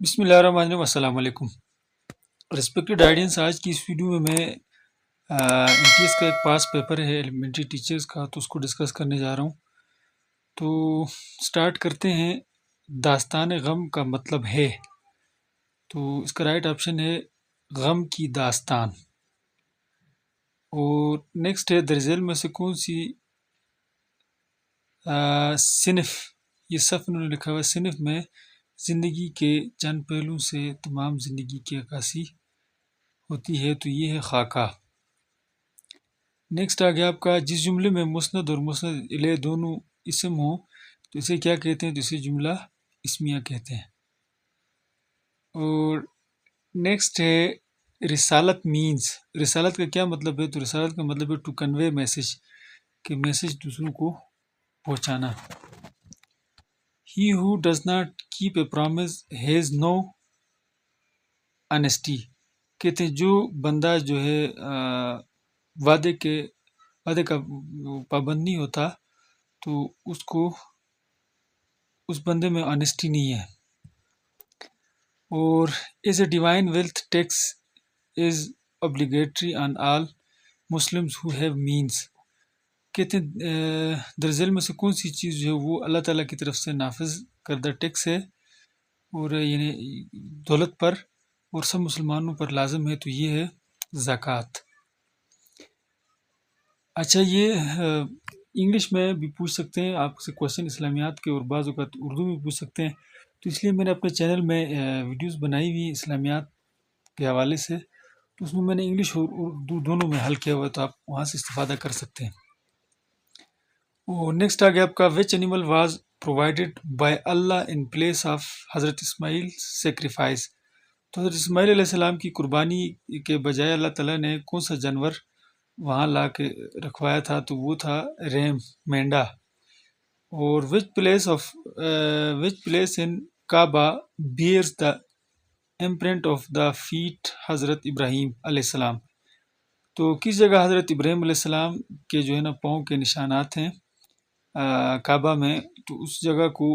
بسم اللہ الرحمن الرحیم، السلام علیکم ریسپیکٹڈ آڈینس۔ آج کی اس ویڈیو میں این ٹی ایس کا ایک پاس پیپر ہے ایلیمنٹری ٹیچرز کا، تو اس کو ڈسکس کرنے جا رہا ہوں۔ تو سٹارٹ کرتے ہیں۔ داستان غم کا مطلب ہے، تو اس کا رائٹ آپشن ہے غم کی داستان۔ اور نیکسٹ ہے درزیل میں سے کون سی صنف، یہ صف انہوں نے لکھا ہوا ہے، صنف میں زندگی کے چند پہلو سے تمام زندگی کی عکاسی ہوتی ہے، تو یہ ہے خاکہ۔ نیکسٹ آ گیا آپ کا، جس جملے میں مسند اور مسند الیہ دونوں اسم ہوں تو اسے کیا کہتے ہیں؟ تو اسے جملہ اسمیہ کہتے ہیں۔ اور نیکسٹ ہے رسالت مینز، رسالت کا کیا مطلب ہے؟ تو رسالت کا مطلب ہے ٹو کنوے میسج، کہ میسج دوسروں کو پہنچانا۔ He who does not keep a promise has no honesty، کہتے ہیں جو بندہ جو ہے وعدے کا پابند نہیں ہوتا تو اس بندے میں آنیسٹی نہیں ہے۔ اور as a divine wealth tax is obligatory on all Muslims who have means، کہتے ہیں درزیل میں سے کون سی چیز جو ہے وہ اللہ تعالیٰ کی طرف سے نافذ کردہ ٹیکس ہے، اور یعنی دولت پر اور سب مسلمانوں پر لازم ہے، تو یہ ہے زکوٰۃ۔ اچھا، یہ انگلش میں بھی پوچھ سکتے ہیں آپ سے کوشچن اسلامیات کے، اور بعض اوقات اردو میں بھی پوچھ سکتے ہیں، تو اس لیے میں نے اپنے چینل میں ویڈیوز بنائی ہوئی اسلامیات کے حوالے سے، تو اس میں میں نے انگلش اور اردو دونوں میں حل کیا ہوا ہے، تو آپ وہاں سے استفادہ کر سکتے ہیں۔ اور نیکسٹ آ گیا آپ کا، which animal was provided by Allah in place of Hazrat Ismail sacrifice, تو حضرت اسماعیل علیہ السلام کی قربانی کے بجائے اللہ تعالیٰ نے کون سا جانور وہاں لا کے رکھوایا تھا؟ تو وہ تھا ریم، مینڈا۔ اور which place in Kaaba bears the imprint of the feet Hazrat Ibrahim علیہ السلام، تو کس جگہ حضرت ابراہیم علیہ السلام کے جو ہے نا پاؤں کے نشانات ہیں کعبہ میں، تو اس جگہ کو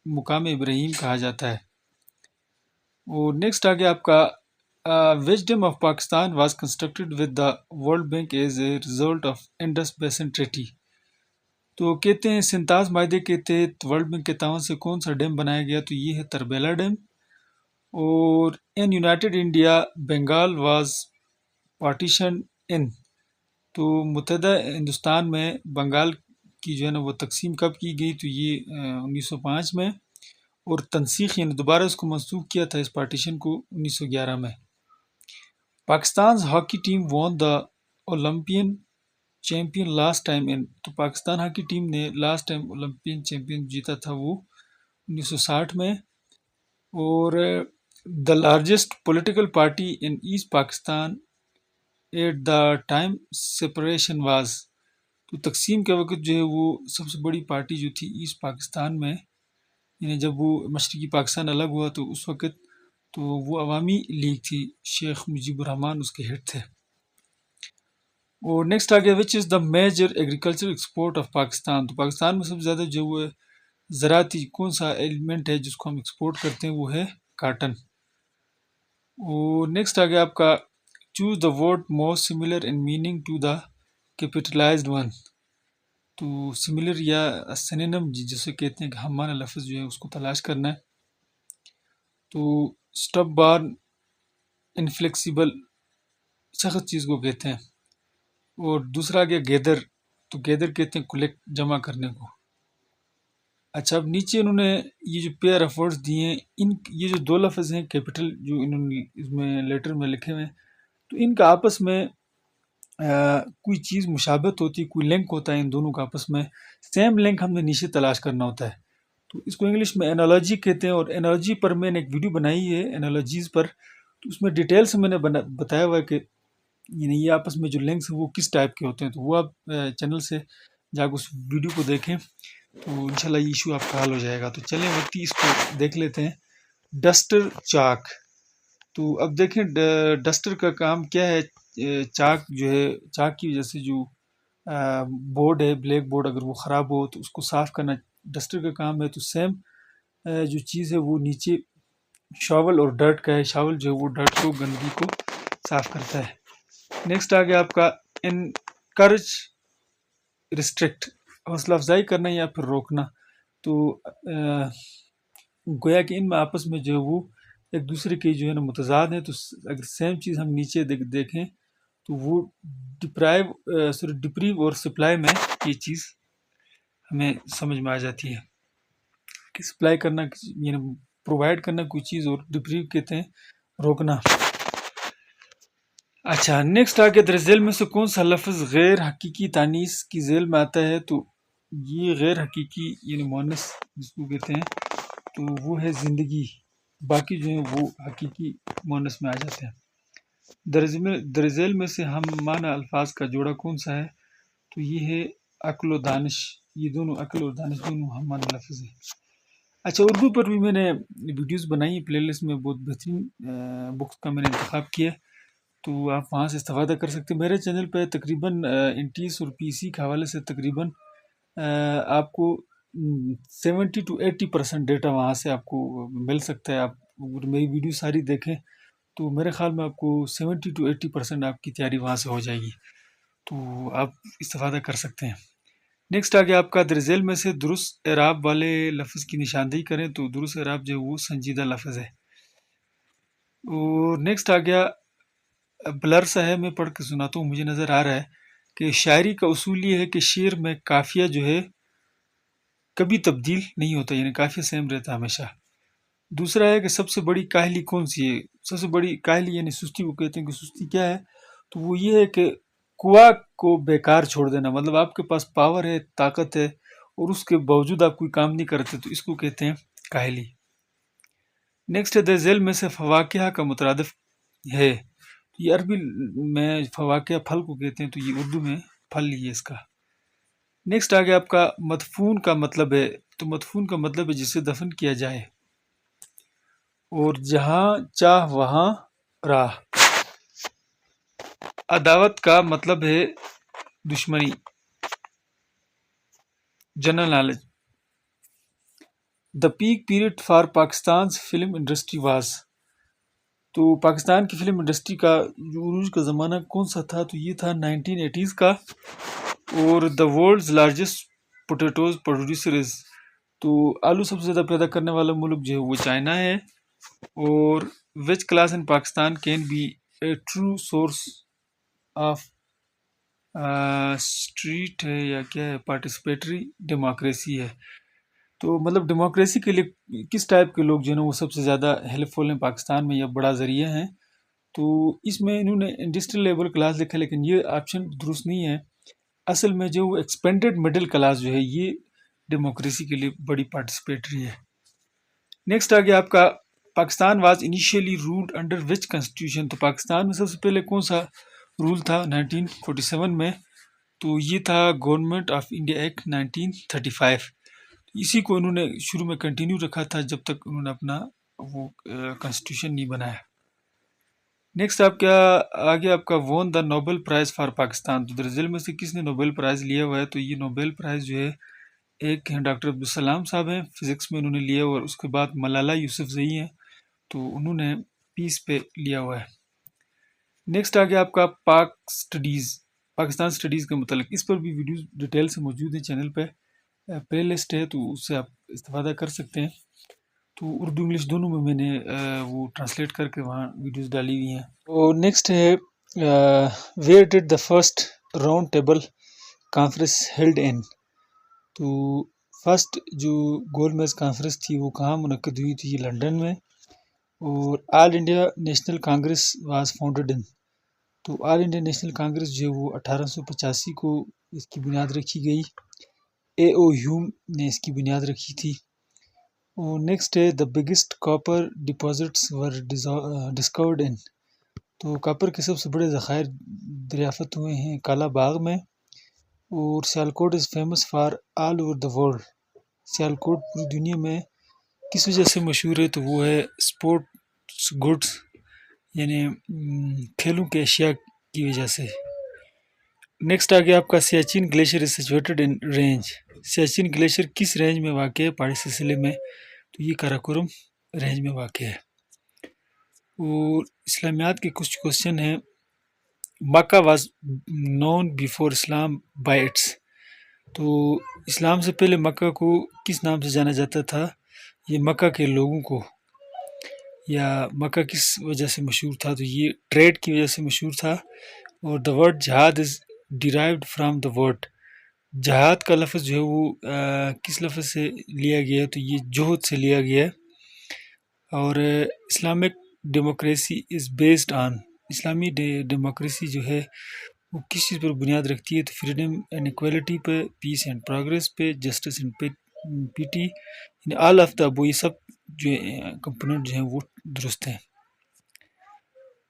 مقام ابراہیم کہا جاتا ہے۔ اور نیکسٹ آ گیا آپ کا، which dam of Pakistan was constructed with the World Bank as a result of Indus basin treaty, تو کہتے ہیں 37 معاہدے کے تحت ورلڈ بینک کے تعاون سے کون سا ڈیم بنایا گیا؟ تو یہ ہے تربیلا ڈیم۔ اور in united India Bengal was partition in, تو متحدہ ہندوستان میں بنگال کی جو ہے نا وہ تقسیم کب کی گئی؟ تو یہ 1905 میں، اور تنسیخ یعنی دوبارہ اس کو منسوخ کیا تھا اس پارٹیشن کو 1911 میں۔ Pakistan hockey team won the Olympian champion last time in, تو پاکستان ہاکی ٹیم نے لاسٹ ٹائم اولمپئن چیمپئن جیتا تھا وہ 1960 میں۔ اور the largest political party in East Pakistan at the time separation was, تو تقسیم کے وقت جو ہے وہ سب سے بڑی پارٹی جو تھی ایسٹ پاکستان میں، یعنی جب وہ مشرقی پاکستان الگ ہوا تو اس وقت تو وہ عوامی لیگ تھی، شیخ مجیب الرحمان اس کے ہیڈ تھے۔ اور نیکسٹ آ گیا، which is the major agriculture export of Pakistan, تو پاکستان میں سب سے زیادہ جو وہ زراعتی کون سا ایلیمنٹ ہے جس کو ہم ایکسپورٹ کرتے ہیں؟ وہ ہے کاٹن۔ اور نیکسٹ آ گیا آپ کا، choose the word most similar in meaning to the capitalized one, تو سملر یا سینونیم جسے کہتے ہیں کہ ہم معنی لفظ جو ہے اس کو تلاش کرنا ہے۔ تو سٹب بارن، انفلیکسیبل، سخت چیز کو کہتے ہیں۔ اور دوسرا گیا گیدر، تو گیدر کہتے ہیں کلیکٹ، جمع کرنے کو۔ اچھا، اب نیچے انہوں نے یہ جو پیئر آف ورڈز دیے ہیں، یہ جو دو لفظ ہیں کیپٹل جو انہوں نے اس میں لیٹر میں لکھے ہوئے ہیں، تو ان کا آپس میں کوئی چیز مشابہت ہوتی ہے، کوئی لنک ہوتا ہے ان دونوں کا آپس میں، سیم لنک ہم نے نیچے تلاش کرنا ہوتا ہے، تو اس کو انگلش میں انالوجی کہتے ہیں۔ اور انالوجی پر میں نے ایک ویڈیو بنائی ہے انالوجیز پر، تو اس میں ڈیٹیل سے میں نے بتایا ہوا ہے کہ یعنی یہ آپس میں جو لنکس ہیں وہ کس ٹائپ کے ہوتے ہیں، تو وہ آپ چینل سے جا کے اس ویڈیو کو دیکھیں تو انشاءاللہ یہ ایشو آپ کا حل ہو جائے گا۔ تو چلیں وقتی اس کو دیکھ لیتے ہیں۔ ڈسٹر چاک، تو اب دیکھیں ڈسٹر کا کام کیا ہے؟ چاک جو ہے، چاک کی وجہ سے جو بورڈ ہے، بلیک بورڈ اگر وہ خراب ہو تو اس کو صاف کرنا ڈسٹر کا کام ہے، تو سیم جو چیز ہے وہ نیچے شاول اور ڈرٹ کا ہے. شاول جو ہے وہ ڈرٹ کو، گندگی کو صاف کرتا ہے. نیکسٹ آ گیا آپ کا انکرج، ریسٹرکٹ، حوصلہ افزائی کرنا یا پھر روکنا. تو گویا کہ ان میں آپس میں جو ہے وہ ایک دوسرے کے جو ہے نا متضاد ہیں. تو اگر سیم چیز ہم نیچے دیکھیں تو وہ ڈپریو اور سپلائی میں یہ چیز ہمیں سمجھ میں آ جاتی ہے کہ سپلائی کرنا یعنی پرووائڈ کرنا کوئی چیز، اور ڈپریو کہتے ہیں روکنا. اچھا، نیکسٹ آ کے در ذیل میں سے کون سا لفظ غیر حقیقی تانیث کی ذیل میں آتا ہے؟ تو یہ غیر حقیقی یعنی مونس جس کو کہتے ہیں تو وہ ہے زندگی. باقی جو ہیں وہ حقیقی مونس میں آ جاتے ہیں. در ذیل میں سے ہم معنی الفاظ کا جوڑا کون سا ہے؟ تو یہ ہے عقل و دانش. یہ دونوں عقل اور دانش دونوں ہم معنی لفظ ہیں. اچھا، اردو پر بھی میں نے ویڈیوز بنائی ہیں، پلے لسٹ میں بہت بہترین بکس کا میں نے انتخاب کیا، تو آپ وہاں سے استفادہ کر سکتے ہیں. میرے چینل پہ تقریباً انٹیس اور پی سی کے حوالے سے تقریباً آپ کو 70 to 80% ڈیٹا وہاں سے آپ کو مل سکتا ہے. آپ اگر میری ویڈیو ساری دیکھیں تو میرے خیال میں آپ کو 70 to 80% آپ کی تیاری وہاں سے ہو جائے گی، تو آپ استفادہ کر سکتے ہیں. نیکسٹ آگے آپ کا در ذیل میں سے درست اعراب والے لفظ کی نشاندہی کریں. تو درست اعراب جو ہے وہ سنجیدہ لفظ ہے. اور نیکسٹ آ گیا بلر سا ہے، میں پڑھ کے سناتا ہوں، مجھے نظر آ رہا ہے کہ شاعری کا اصول یہ ہے کہ شعر میں قافیہ جو ہے کبھی تبدیل نہیں ہوتا، یعنی قافیہ سیم رہتا ہمیشہ. دوسرا ہے کہ سب سے بڑی کاہلی کون سی ہے؟ سب سے بڑی کاہلی یعنی سستی کو کہتے ہیں کہ سستی کیا ہے؟ تو وہ یہ ہے کہ قوا کو بیکار چھوڑ دینا. مطلب آپ کے پاس پاور ہے، طاقت ہے، اور اس کے باوجود آپ کوئی کام نہیں کرتے، تو اس کو کہتے ہیں کاہلی. نیکسٹ ہے در ذیل میں سے فواکہ کا مترادف ہے. یہ عربی میں فواکہ پھل کو کہتے ہیں، تو یہ اردو میں پھل ہی ہے اس کا. نیکسٹ آگے آپ کا مدفون کا مطلب ہے. تو مدفون کا مطلب ہے جسے دفن کیا جائے. اور جہاں چاہ وہاں راہ. عداوت کا مطلب ہے دشمنی. General knowledge. The peak period for Pakistan's film industry was. تو پاکستان کی فلم انڈسٹری کا جو عروج کا زمانہ کون سا تھا؟ تو یہ تھا 1980s کا. اور the world's largest potatoes producer is. تو آلو سب سے زیادہ پیدا کرنے والا ملک جو ہے وہ چائنا ہے. اور which class in Pakistan can be a true source of street ہے یا کیا ہے، پارٹیسپیٹری ڈیموکریسی ہے. تو مطلب ڈیموکریسی کے لیے کس ٹائپ کے لوگ جو ہے نا وہ سب سے زیادہ ہیلپ فل ہیں پاکستان میں، یا بڑا ذریعہ ہیں؟ تو اس میں انہوں نے انڈسٹریل لیبر کلاس لکھا، لیکن یہ آپشن درست نہیں ہے. اصل میں جو ایکسپینڈڈ مڈل کلاس جو ہے یہ ڈیموکریسی کے لیے بڑی پارٹیسپیٹری ہے. نیکسٹ آ گیا آپ کا Pakistan was initially ruled under which constitution. تو پاکستان میں سب سے پہلے کون سا رول تھا 1947 میں؟ تو یہ تھا گورنمنٹ آف انڈیا ایکٹ 1935. اسی کو انہوں نے شروع میں کنٹینیو رکھا تھا جب تک انہوں نے اپنا وہ کنسٹیٹیوشن نہیں بنایا. نیکسٹ آپ کیا آگے آپ کا وون دا نوبل پرائز فار پاکستان. تو در ذیل میں سے کس نے نوبل پرائز لیا ہوا ہے؟ تو یہ نوبل پرائز جو ہے ایک ہیں ڈاکٹر عبدالسلام صاحب ہیں، فزکس میں انہوں نے لیا ہوا، اور اس کے بعد ملالہ یوسفزئی ہیں، تو انہوں نے پیس پہ لیا ہوا ہے. نیکسٹ آگے آپ کا پاک سٹڈیز، پاکستان سٹڈیز کے متعلق. اس پر بھی ویڈیوز ڈیٹیل سے موجود ہیں چینل پہ، پلے لسٹ ہے، تو اس سے آپ استفادہ کر سکتے ہیں. تو اردو انگلش دونوں میں نے وہ ٹرانسلیٹ کر کے وہاں ویڈیوز ڈالی ہوئی ہیں. اور نیکسٹ ہے where ڈڈ the first round table conference held in. تو فرسٹ جو گول میز کانفرنس تھی وہ کہاں منعقد ہوئی تھی؟ لنڈن میں. اور all India national Congress was founded in. تو آل انڈیا نیشنل کانگریس جو ہے وہ 1885 کو اس کی بنیاد رکھی گئی. اے او ہیوم نے اس کی بنیاد رکھی تھی. اور نیکسٹ ہے the biggest copper deposits were discovered ان. تو کاپر کے سب سے بڑے ذخائر دریافت ہوئے ہیں کالا باغ میں. اور Sialkot is famous for all over the world. Sialkot پوری دنیا میں کس وجہ سے مشہور ہے؟ تو وہ ہے اسپورٹس گڈس، یعنی کھیلوں کے اشیاء کی وجہ سے. نیکسٹ آگے آپ کا Siachen glacier is situated in range. Siachen glacier کس رینج میں واقع ہے؟ پہاڑی سلسلے میں. تو یہ کاراکورم رینج میں واقع ہے. اور اسلامیات کے کچھ کوشچن ہیں. Mecca was known before Islam by its. تو اسلام سے پہلے مکہ کو کس نام سے جانا جاتا تھا؟ یہ مکہ کے لوگوں کو. یا مکہ کس وجہ سے مشہور تھا؟ تو یہ ٹریڈ کی وجہ سے مشہور تھا. اور دا ورڈ جہاد is derived from the word. جہاد کا لفظ جو ہے وہ کس لفظ سے لیا گیا ہے؟ تو یہ جوہد سے لیا گیا ہے. اور Islamic democracy is based on. اسلامی ڈیموکریسی جو ہے وہ کس چیز پر بنیاد رکھتی ہے؟ تو فریڈم اینڈ ایکویلٹی پہ، پیس اینڈ پروگریس پہ، جسٹس اینڈ پیٹی، یعنی آل آف دا ابو. یہ سب جو کمپوننٹ جو ہیں وہ درست ہیں.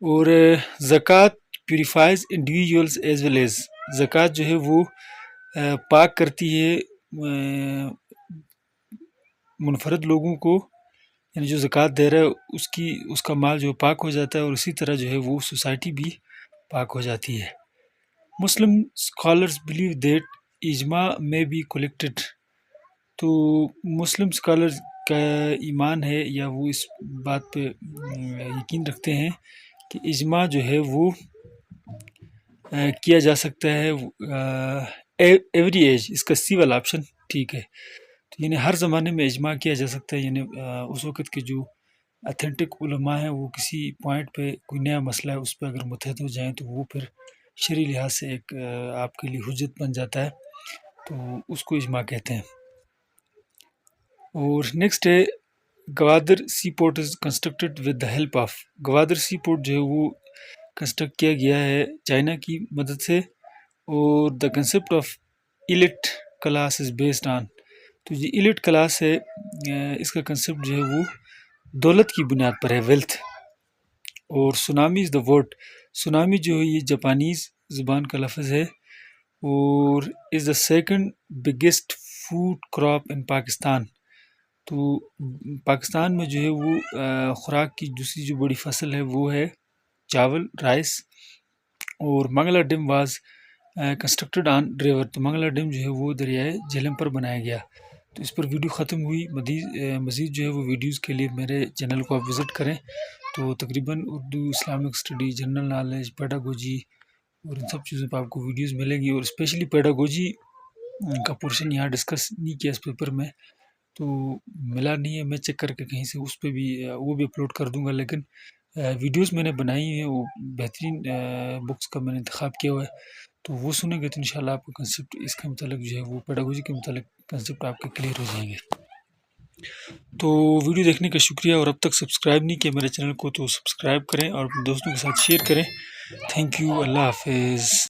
اور زکوٰۃ پیوریفائز انڈیویژولز ایز ویل ایز. زکوٰۃ جو ہے وہ پاک کرتی ہے منفرد لوگوں کو، یعنی جو زکوٰۃ دے رہا ہے اس کا مال جو پاک ہو جاتا ہے، اور اسی طرح جو ہے وہ سوسائٹی بھی پاک ہو جاتی ہے. مسلم اسکالرز بلیو دیٹ اجماع میں بی کلیکٹڈ. تو مسلم اسکالرز کا ایمان ہے یا وہ اس بات پہ یقین رکھتے ہیں کہ اجماع جو ہے وہ کیا جا سکتا ہے ایوری ایج. اس کا سی والا آپشن ٹھیک ہے. تو یعنی ہر زمانے میں اجماع کیا جا سکتا ہے. یعنی اس وقت کے جو اتھینٹک علماء ہیں وہ کسی پوائنٹ پہ کوئی نیا مسئلہ ہے اس پہ اگر متحد ہو جائیں تو وہ پھر شرعی لحاظ سے ایک آپ کے لیے حجت بن جاتا ہے. تو اس کو اجماع کہتے ہیں. اور نیکسٹ ہے Gwadar sea port is constructed with the help of. Gwadar sea port جو ہے وہ کنسٹرکٹ کیا گیا ہے چائنا کی مدد سے. اور the concept of Elliot class is based on. تو یہ ایلٹ کلاس ہے اس کا کنسیپٹ جو ہے وہ دولت کی بنیاد پر ہے، ویلتھ. اور tsunami is the word. Tsunami جو ہے یہ جاپانیز زبان کا لفظ ہے. اور is the second biggest food crop in Pakistan. تو پاکستان میں جو ہے وہ خوراک کی دوسری جو بڑی فصل ہے وہ ہے چاول، رائس. اور Mangla dam was constructed on river. تو منگلا ڈیم جو ہے وہ دریائے جہلم پر بنایا گیا. تو اس پر ویڈیو ختم ہوئی. مزید جو ہے وہ ویڈیوز کے لیے میرے چینل کو آپ وزٹ کریں. تو تقریباً Urdu, Islamic study, general knowledge, pedagogy اور ان سب چیزوں پہ آپ کو ویڈیوز ملیں گی. اور اسپیشلی پیڈاگوجی کا پورشن یہاں ڈسکس نہیں کیا اس پیپر میں، تو ملا نہیں ہے. میں چیک کر کے کہیں سے اس پہ بھی وہ بھی اپلوڈ کر دوں گا. لیکن ویڈیوز میں نے بنائی ہیں وہ بہترین بکس کا میں نے انتخاب کیا ہوا ہے. تو وہ سنیں گے تو انشاءاللہ آپ کو کنسیپٹ اس کے متعلق جو ہے وہ پیڈاگوجی کے متعلق کنسیپٹ آپ کے کلیئر ہو جائیں گے. تو ویڈیو دیکھنے کا شکریہ. اور اب تک سبسکرائب نہیں کیا میرے چینل کو تو سبسکرائب کریں اور دوستوں کے ساتھ شیئر کریں. Thank you. اللہ حافظ.